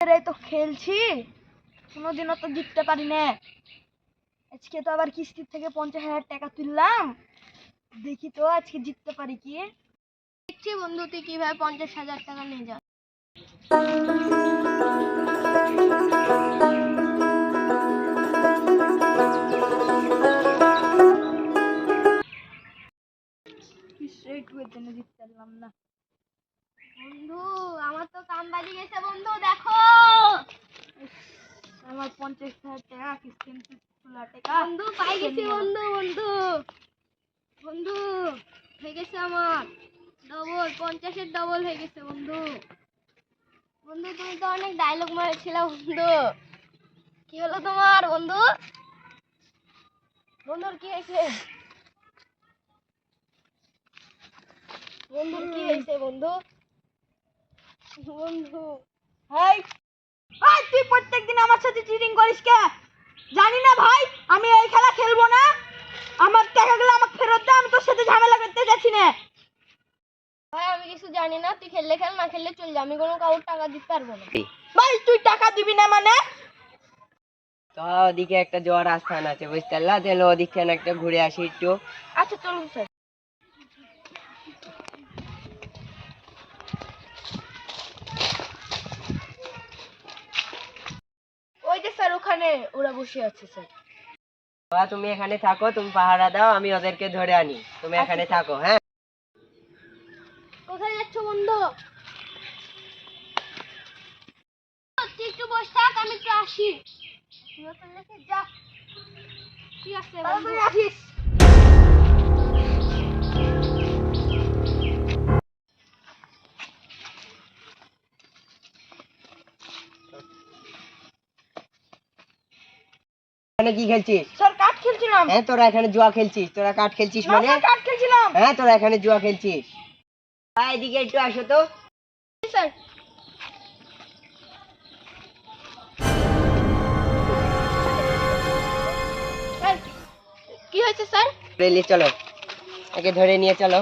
এই তো খেলছি, কোনোদিনও তো জিততে পারি না। আজকে তো আবার কিস্তির থেকে 50,000 টাকা তুললাম, দেখি তো আজকে জিততে পারি কি। দেখছি বন্ধু তুই কিভাবে 50,000 টাকা নিয়ে যাস। জিততে পারলাম না বন্ধু, আমার তো কাম বাড়ি গেছে বন্ধু, দেখো আমার 50,000 টাকা কিস্তি তোলা টাকা বন্ধু পাই গেছি বন্ধু। বন্ধু বন্ধু হয়ে গেছে আমার ডবল, 50-এর ডবল হয়ে গেছে বন্ধু। বন্ধু তুমি তো অনেক ডায়লগ মারছিলে বন্ধু, কি হলো তোমার বন্ধু? বন্ধুর কি হয়েছে? বন্ধুর কি হয়েছে বন্ধু? বন্ধু ভাই, ভাই তুই প্রত্যেকদিন আমার সাথে চিটিং করিস কে? জানি না ভাই, আমি এই খেলা খেলবো না। আমার টাকাগুলো আমাকে ফেরত দে, আমি তোর সাথে ঝামেলা করতে যাচ্ছি না। ভাই আমি কিছু জানি না, তুই খেললে খেল, না খেললে চল যা, আমি কোনো কাউর টাকা দিতে পারবো না। ভাই তুই টাকা দিবি না মানে? তো ওদিকে একটা জোয়ার আস্থান আছে বুঝতে পারলা, তাহলে ওদিকে একটা ঘুরে আসি একটু। আচ্ছা চলুন স্যার। ওই যে স্যার ওখানে ওরা বসে আছে স্যার। বাবা তুমি এখানে থাকো, তুমি পাহারা দাও, আমি ওদেরকে ধরে আনি, তুমি এখানে থাকো। হ্যাঁ কোথায় যাচ্ছ বন্ধু? তুই একটু বস থাক, আমি একটু আসি। যা ঠিক আছে বন্ধু। তাড়াতাড়ি আসিস। এখানে কি খেলছিস? স্যার কাঠ খেলছিলাম। হ্যাঁ তোরা এখানে জুয়া খেলছিস? তোরা কাঠ খেলছিস না মানে? স্যার কাঠ খেলছিলাম। হ্যাঁ তোরা এখানে জুয়া খেলছিস? ভাই এদিকে একটু আসো তো। স্যার স্যার কি হয়েছে স্যার? রেলি চলো, একে ধরে নিয়ে চলো।